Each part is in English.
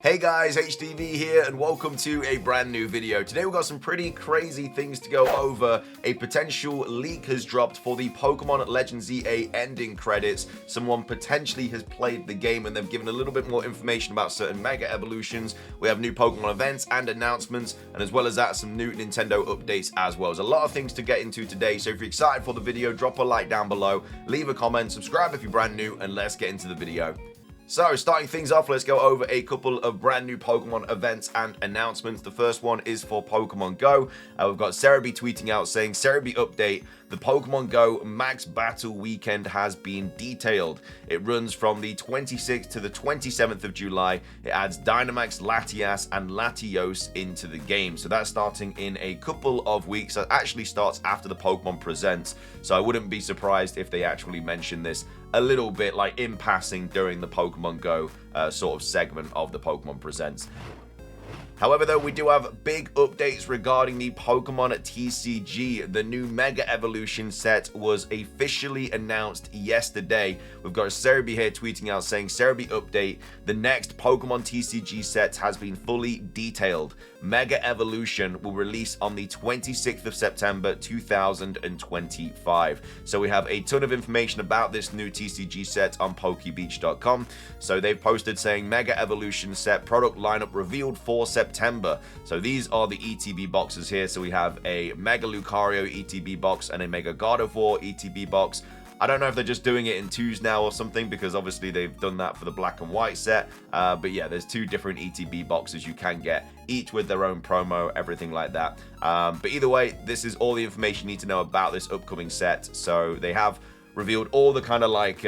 Hey guys, HDV here and welcome to a brand new video. Today we've got some pretty crazy things to go over. A potential leak has dropped for the Pokemon Legends EA ending credits. Someone potentially has played the game and they've given a little bit more information about certain Mega Evolutions. We have new Pokemon events and announcements, and as well as that, some new Nintendo updates as well. There's a lot of things to get into today, so if you're excited for the video, drop a like down below, leave a comment, subscribe if you're brand new, and let's get into the video. So, starting things off, let's go over a couple of brand new Pokemon events and announcements. The first one is for Pokemon Go. We've got Cerebi tweeting out saying, Cerebi update, the Pokemon Go Max Battle Weekend has been detailed. It runs from the 26th to the 27th of July. It adds Dynamax, Latias, and Latios into the game. So that's starting in a couple of weeks. That actually starts after the Pokemon Presents. So I wouldn't be surprised if they actually mention this a little bit like in passing during the Pokemon Go sort of segment of the Pokemon Presents. However, though, we do have big updates regarding the Pokemon TCG. The new Mega Evolution set was officially announced yesterday. We've got Cerebi here tweeting out saying, Cerebi update, the next Pokemon TCG set has been fully detailed. Mega Evolution will release on the 26th of September 2025. So we have a ton of information about this new TCG set on PokeBeach.com. So they've posted saying Mega Evolution set product lineup revealed for September. So these are the ETB boxes here. So we have a Mega Lucario ETB box and a Mega Gardevoir ETB box. I don't know if they're just doing it in twos now or something, because obviously they've done that for the black and white set. But yeah, there's two different ETB boxes you can get, each with their own promo, everything like that. But either way, this is all the information you need to know about this upcoming set. So they have revealed all the kind of like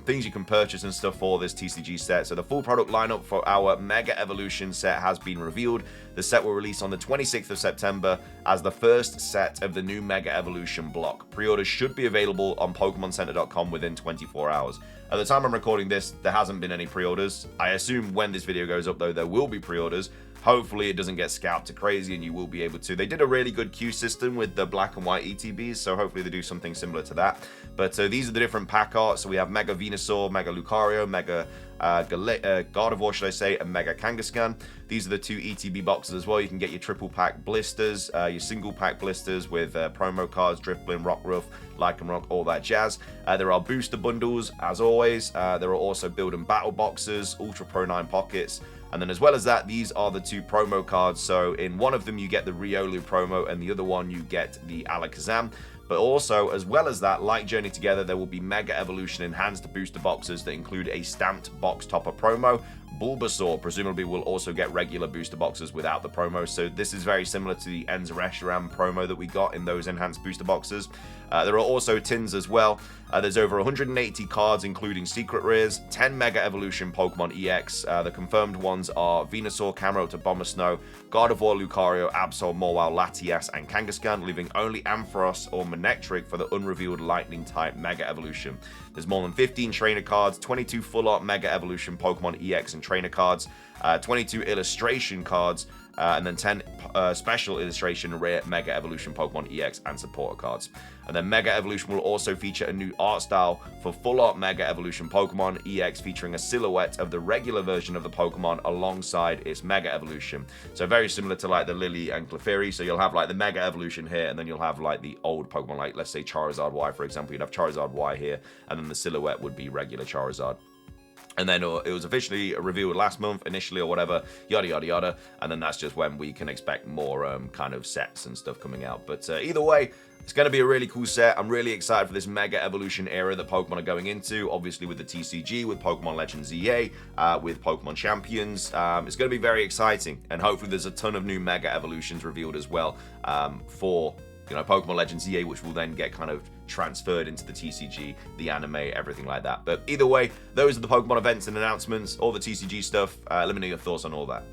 things you can purchase and stuff for this TCG set. So the full product lineup for our Mega Evolution set has been revealed. The set will release on the 26th of September as the first set of the new Mega Evolution block. Pre-orders should be available on PokemonCenter.com within 24 hours. At the time I'm recording this, there hasn't been any pre-orders. I assume when this video goes up, though, there will be pre-orders. Hopefully it doesn't get scalped to crazy and you will be able to. They did a really good queue system with the black and white ETBs, so hopefully they do something similar to that. But these are the different pack arts. So we have Mega Venusaur, Mega Lucario, Mega Gardevoir, should I say, and Mega Kangaskhan. These are the two ETB boxes as well. You can get your triple pack blisters, your single pack blisters with promo cards, Drifblim, Rockruff, Lycanroc, all that jazz. There are booster bundles, as always. There are also build and battle boxes, Ultra Pro 9 pockets. And then as well as that, these are the two promo cards. So in one of them, you get the Riolu promo, and the other one, you get the Alakazam. But also, as well as that, like Journey Together, there will be Mega Evolution Enhanced booster boxes that include a stamped box topper promo. Bulbasaur presumably will also get regular booster boxes without the promo, so this is very similar to the Enzareshiram promo that we got in those enhanced booster boxes. There are also tins as well. There's over 180 cards, including secret rares, 10 Mega Evolution Pokemon EX. The confirmed ones are Venusaur, Camerupt, Abomasnow, Gardevoir, Lucario, Absol, Mawile, Latias, and Kangaskhan, leaving only Ampharos or Manectric for the unrevealed Lightning-type Mega Evolution. There's more than 15 trainer cards, 22 full-art Mega Evolution Pokemon EX and trainer cards, 22 illustration cards, and then 10 special illustration rare Mega Evolution Pokemon EX and supporter cards. And then Mega Evolution will also feature a new art style for full art Mega Evolution Pokemon EX, featuring a silhouette of the regular version of the Pokemon alongside its Mega Evolution. So very similar to like the Lily and Clefairy. So you'll have like the Mega Evolution here, and then you'll have like the old Pokemon, like let's say Charizard Y, for example. You'd have Charizard Y here, and then the silhouette would be regular Charizard. And then it was officially revealed last month, initially, or whatever, yada, yada, yada. And then that's just when we can expect more kind of sets and stuff coming out. But either way, it's going to be a really cool set. I'm really excited for this Mega Evolution era that Pokemon are going into, obviously with the TCG, with Pokemon Legends EA, with Pokemon Champions. It's going to be very exciting. And hopefully there's a ton of new Mega Evolutions revealed as well for Pokemon Legends EA, which will then get kind of transferred into the TCG, the anime, everything like that. But either way, those are the Pokemon events and announcements, all the TCG stuff. Let me know your thoughts on all that.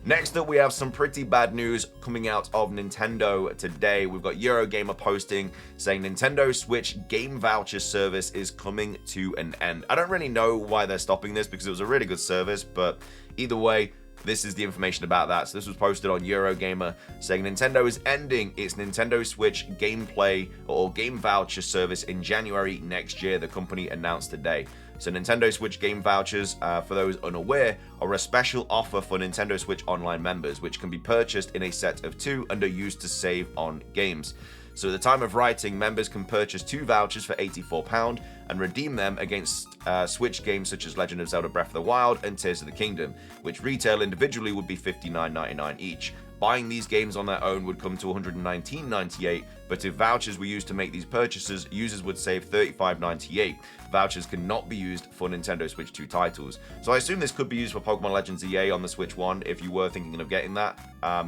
Next up, we have some pretty bad news coming out of Nintendo today. We've got Eurogamer posting saying Nintendo Switch game voucher service is coming to an end. I don't really know why they're stopping this, because it was a really good service, but either way, this is the information about that. So this was posted on Eurogamer saying Nintendo is ending its Nintendo Switch gameplay or game voucher service in January next year, the company announced today. So Nintendo Switch game vouchers, for those unaware, are a special offer for Nintendo Switch Online members, which can be purchased in a set of 2 and are used to save on games. So at the time of writing, members can purchase 2 vouchers for £84 and redeem them against Switch games such as Legend of Zelda Breath of the Wild and Tears of the Kingdom, which retail individually would be $59.99 each. Buying these games on their own would come to $119.98, but if vouchers were used to make these purchases, users would save $35.98. Vouchers cannot be used for Nintendo Switch 2 titles. So I assume this could be used for Pokemon Legends EA on the Switch 1. If you were thinking of getting that,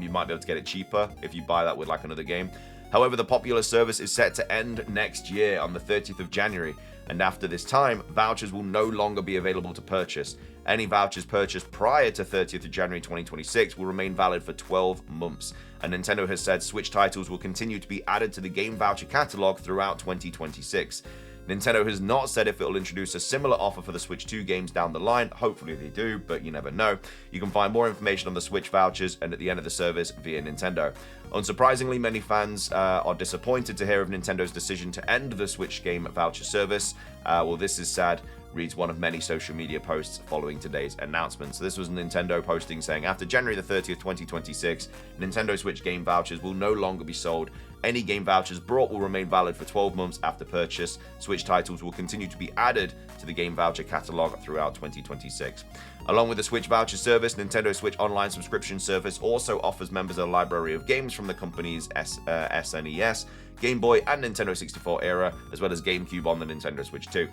you might be able to get it cheaper if you buy that with like another game. However, the popular service is set to end next year on the 30th of January, and after this time, vouchers will no longer be available to purchase. Any vouchers purchased prior to 30th of January 2026 will remain valid for 12 months, and Nintendo has said Switch titles will continue to be added to the game voucher catalog throughout 2026. Nintendo has not said if it will introduce a similar offer for the Switch 2 games down the line. Hopefully they do, but you never know. You can find more information on the Switch vouchers and at the end of the service via Nintendo. Unsurprisingly, many fans are disappointed to hear of Nintendo's decision to end the Switch game voucher service. Well, this is sad, reads one of many social media posts following today's announcement. So this was Nintendo posting saying, after January the 30th, 2026, Nintendo Switch game vouchers will no longer be sold. Any game vouchers brought will remain valid for 12 months after purchase. Switch titles will continue to be added to the game voucher catalog throughout 2026. Along with the Switch voucher service, Nintendo Switch Online subscription service also offers members a library of games from the company's SNES, Game Boy, and Nintendo 64 era, as well as GameCube on the Nintendo Switch 2.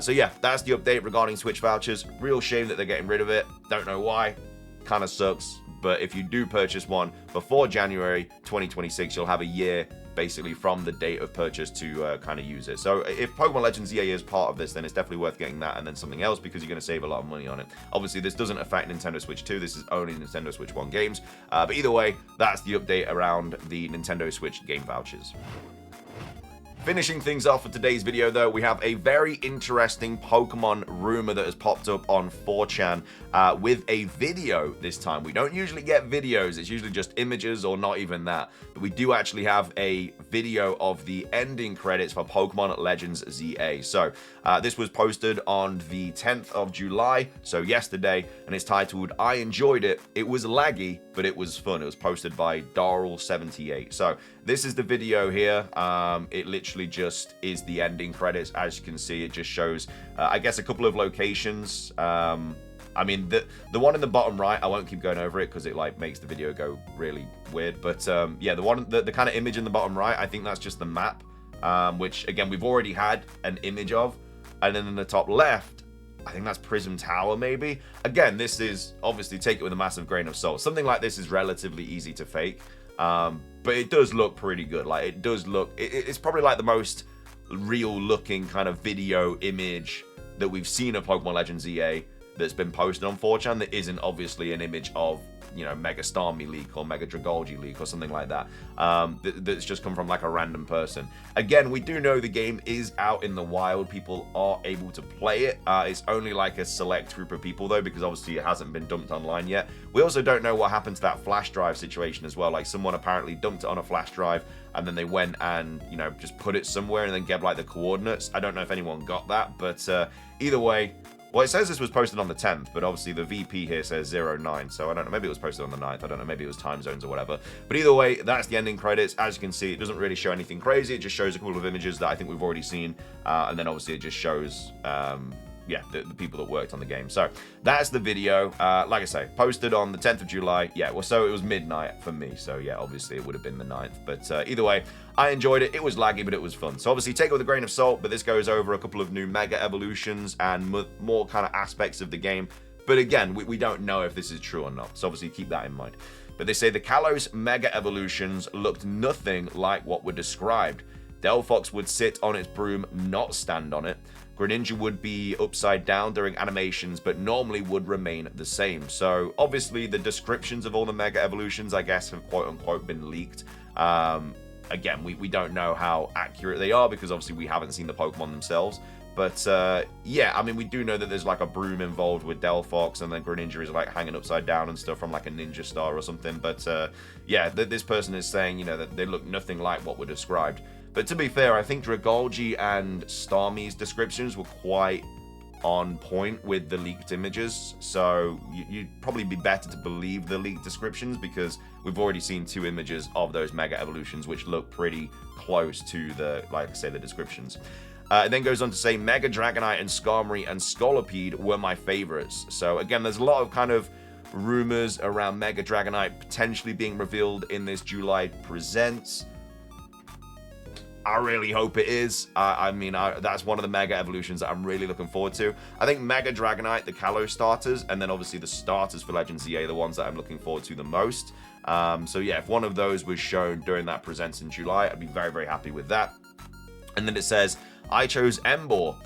So yeah, that's the update regarding Switch vouchers. Real shame that they're getting rid of it. Don't know why. Kind of sucks. But if you do purchase one before January 2026, you'll have a year basically from the date of purchase to kind of use it. So if Pokemon Legends EA is part of this, then it's definitely worth getting that and then something else because you're going to save a lot of money on it. Obviously, this doesn't affect Nintendo Switch 2. This is only Nintendo Switch 1 games. But either way, that's the update around the Nintendo Switch game vouchers. Finishing things off for today's video, though, we have a very interesting Pokemon rumor that has popped up on 4chan with a video this time. We don't usually get videos. It's usually just images or not even that. But we do actually have a video of the ending credits for Pokemon Legends ZA. So this was posted on the 10th of July, so yesterday, and it's titled, I enjoyed it. It was laggy, but it was fun. It was posted by Darrell78. So this is the video here. It literally just is the ending credits. As you can see, it just shows, I guess, a couple of locations. I mean, the one in the bottom right, I won't keep going over it because it like makes the video go really weird. But yeah, the kind of image in the bottom right, I think that's just the map, which again we've already had an image of. And then in the top left, I think that's Prism Tower, maybe. Again, this is obviously take it with a massive grain of salt. Something like this is relatively easy to fake. But it does look pretty good. Like, it does look, it's probably like the most real looking kind of video image that we've seen of Pokemon Legends EA that's been posted on 4chan that isn't obviously an image of, you know, Mega Starmie leak or Mega Dragolgi leak or something like that. That's just come from like a random person. Again, we do know the game is out in the wild. People are able to play it. It's only like a select group of people though, because obviously it hasn't been dumped online yet. We also don't know what happened to that flash drive situation as well. Like someone apparently dumped it on a flash drive and then they went and, you know, just put it somewhere and then gave like the coordinates. I don't know if anyone got that, but either way, well, it says this was posted on the 10th, but obviously the VP here says 09, so I don't know, maybe it was posted on the 9th, I don't know, maybe it was time zones or whatever. But either way, that's the ending credits. As you can see, it doesn't really show anything crazy, it just shows a couple of images that I think we've already seen, and then obviously it just shows, yeah, the people that worked on the game. So that's the video. Like I say, posted on the 10th of July. Yeah, well, so it was midnight for me. So yeah, obviously it would have been the 9th. But either way, I enjoyed it. It was laggy, but it was fun. So obviously take it with a grain of salt, but this goes over a couple of new Mega Evolutions and more kind of aspects of the game. But again, we don't know if this is true or not. So obviously keep that in mind. But they say the Kalos Mega Evolutions looked nothing like what were described. Delphox would sit on its broom, not stand on it. Greninja would be upside down during animations, but normally would remain the same. So obviously the descriptions of all the Mega Evolutions, I guess, have quote-unquote been leaked. Again, we don't know how accurate they are because obviously we haven't seen the Pokemon themselves. But yeah, I mean, we do know that there's like a broom involved with Delphox, and then Greninja is like hanging upside down and stuff from like a ninja star or something. But yeah, this person is saying, you know, that they look nothing like what were described. But to be fair, I think Dragolgi and Starmie's descriptions were quite on point with the leaked images, so you'd probably be better to believe the leaked descriptions, because we've already seen 2 images of those Mega Evolutions which look pretty close to the, like I say, the descriptions. It then goes on to say Mega Dragonite and Skarmory and Scolipede were my favorites. So again, there's a lot of kind of rumors around Mega Dragonite potentially being revealed in this July Presents. I really hope it is. I mean, that's one of the Mega Evolutions that I'm really looking forward to. I think Mega Dragonite, the Kalos starters, and then obviously the starters for Legends EA, the ones that I'm looking forward to the most. So yeah, if one of those was shown during that Presents in July, I'd be very, very happy with that. And then it says, I chose Emboar.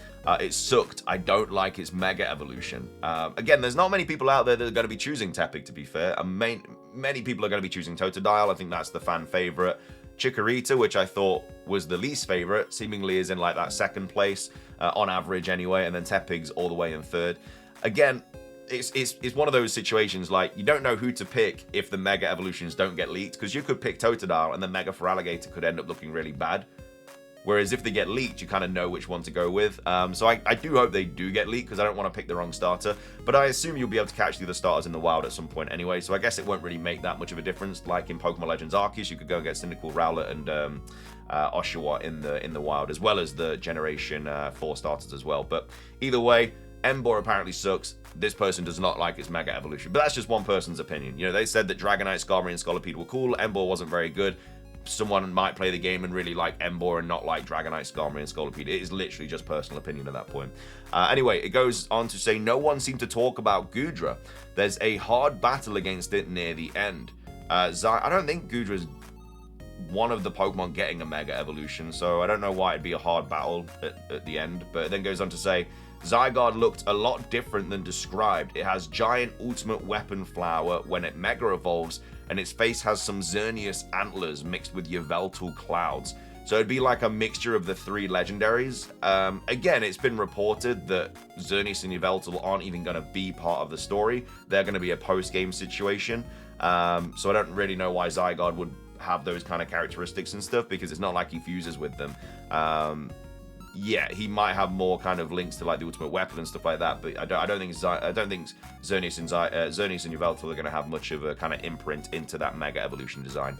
It sucked. I don't like its Mega Evolution. Again, there's not many people out there that are going to be choosing Tepig, to be fair. Many people are going to be choosing Totodile. I think that's the fan favorite. Chikorita, which I thought was the least favorite, seemingly is in like that second place, on average anyway, and then Tepig's all the way in third. Again, it's one of those situations, like, you don't know who to pick if the Mega Evolutions don't get leaked, because you could pick Totodile and then Mega Feraligatr could end up looking really bad. Whereas if they get leaked, you kind of know which one to go with. So I do hope they do get leaked, because I don't want to pick the wrong starter. But I assume you'll be able to catch the other starters in the wild at some point anyway. So I guess it won't really make that much of a difference. Like in Pokemon Legends Arceus, you could go and get Cyndaquil, Rowlet, and Oshawott in the wild, as well as the Generation 4 starters as well. But either way, Emboar apparently sucks. This person does not like its Mega Evolution. But that's just one person's opinion. You know, they said that Dragonite, Skarmory, and Scolipede were cool. Emboar wasn't very good. Someone might play the game and really like Emboar and not like Dragonite, Skarmory, and Scolipede. It is literally just personal opinion at that point. Anyway, it goes on to say, no one seemed to talk about Goodra. There's a hard battle against it near the end. I don't think Goodra's one of the Pokemon getting a Mega Evolution, so I don't know why it'd be a hard battle at the end. But it then goes on to say, Zygarde looked a lot different than described. It has giant ultimate weapon flower when it Mega Evolves, and its face has some Xerneas antlers mixed with Yveltal clouds. So it'd be like a mixture of the 3 legendaries. Again, it's been reported that Xerneas and Yveltal aren't even going to be part of the story. They're going to be a post-game situation. So I don't really know why Zygarde would have those kind of characteristics and stuff, because it's not like he fuses with them. Yeah, he might have more kind of links to like the ultimate weapon and stuff like that, but I don't think Xerneas and Yveltal are going to have much of a kind of imprint into that Mega Evolution design.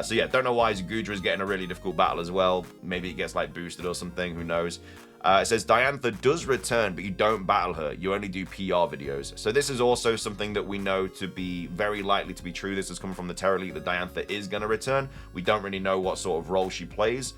So yeah, don't know why Goodra is getting a really difficult battle as well. Maybe it gets like boosted or something, who knows. It says Diantha does return, but you don't battle her. You only do PR videos. So this is also something that we know to be very likely to be true. This has come from the Terra Leak that Diantha is going to return. We don't really know what sort of role she plays.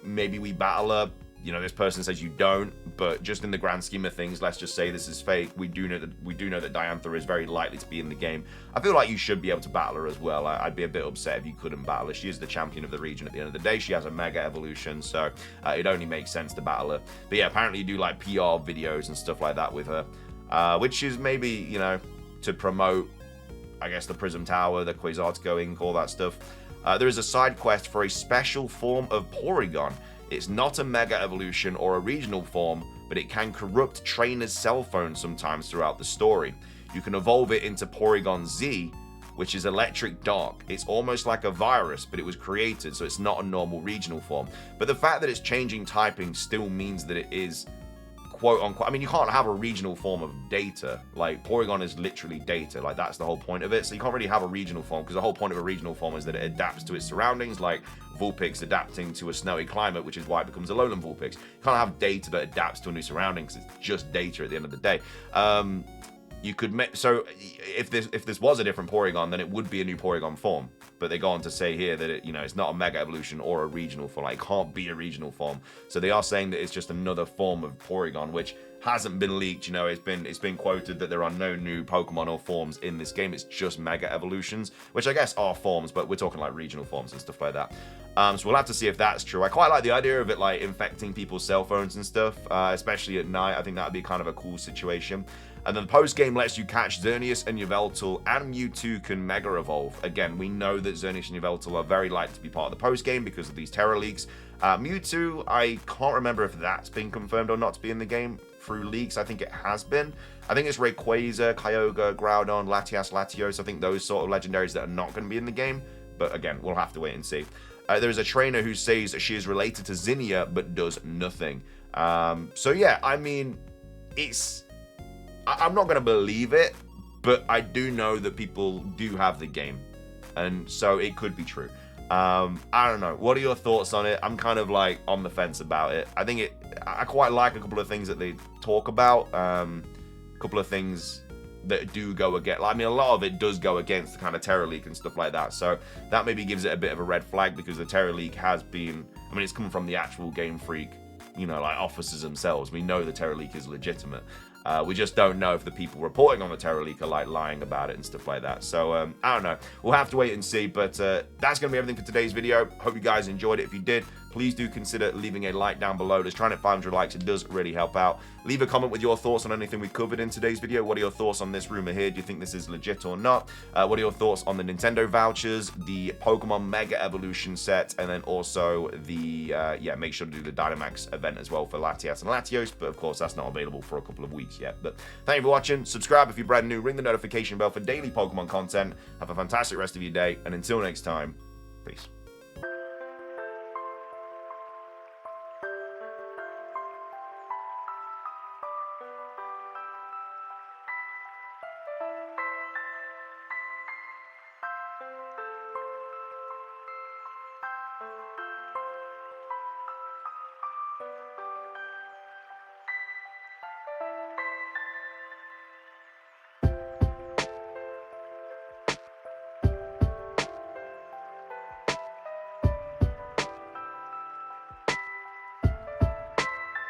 Maybe we battle her. You know, this person says you don't, but just in the grand scheme of things, let's just say this is fake. We do know that Diantha is very likely to be in the game. I feel like you should be able to battle her as well. I'd be a bit upset if you couldn't battle her. She is the champion of the region at the end of the day. She has a Mega Evolution, so it only makes sense to battle her. But yeah, apparently you do like PR videos and stuff like that with her, which is maybe, you know, to promote, I guess, the Prism Tower, the Quasartico Ink, all that stuff. There is a side quest for a special form of Porygon. It's not a Mega Evolution or a regional form, but it can corrupt trainers' cell phones sometimes throughout the story. You can evolve it into Porygon Z, which is electric dark. It's almost like a virus, but it was created, so it's not a normal regional form. But the fact that it's changing typing still means that it is quote unquote, I mean, you can't have a regional form of data. Like, Porygon is literally data. Like, that's the whole point of it. So you can't really have a regional form, because the whole point of a regional form is that it adapts to its surroundings, like Vulpix adapting to a snowy climate, which is why it becomes a lowland Vulpix. You can't have data that adapts to a new surrounding, because it's just data at the end of the day. You could make, so if this was a different Porygon, then it would be a new Porygon form. But they go on to say here that it, you know, it's not a Mega Evolution or a regional form. Like, it can't be a regional form. So they are saying that it's just another form of Porygon, which hasn't been leaked. You know, it's been quoted that there are no new Pokemon or forms in this game. It's just Mega Evolutions, which I guess are forms, but we're talking like regional forms and stuff like that. So we'll have to see if that's true. I quite like the idea of it like infecting people's cell phones and stuff, especially at night. I think that would be kind of a cool situation. And then the post-game lets you catch Xerneas and Yveltal, and Mewtwo can Mega Evolve. Again, we know that Xerneas and Yveltal are very likely to be part of the post-game because of these Terra leaks. Mewtwo, I can't remember if that's been confirmed or not to be in the game through leaks. I think it has been. I think it's Rayquaza, Kyogre, Groudon, Latias, Latios. I think those sort of legendaries that are not going to be in the game. But again, we'll have to wait and see. There is a trainer who says she is related to Zinnia, but does nothing. So yeah, I mean, I'm not going to believe it, but I do know that people do have the game, and so it could be true. I don't know. What are your thoughts on it? I'm kind of like on the fence about it. I quite like a couple of things that they talk about. A couple of things that do go against. I mean, a lot of it does go against the kind of Terror League and stuff like that. So that maybe gives it a bit of a red flag, because the Terror League has been. I mean, it's coming from the actual Game Freak, like officers themselves. We know the Terror League is legitimate. We just don't know if the people reporting on the Terror League are like lying about it and stuff like that. So I don't know. We'll have to wait and see. But that's going to be everything for today's video. Hope you guys enjoyed it. If you did, please do consider leaving a like down below. Just trying to hit 500 likes. It does really help out. Leave a comment with your thoughts on anything we covered in today's video. What are your thoughts on this rumor here? Do you think this is legit or not? What are your thoughts on the Nintendo vouchers, the Pokemon Mega Evolution set, and then also the, make sure to do the Dynamax event as well for Latias and Latios. But of course, that's not available for a couple of weeks yet. But thank you for watching. Subscribe if you're brand new. Ring the notification bell for daily Pokemon content. Have a fantastic rest of your day. And until next time, peace.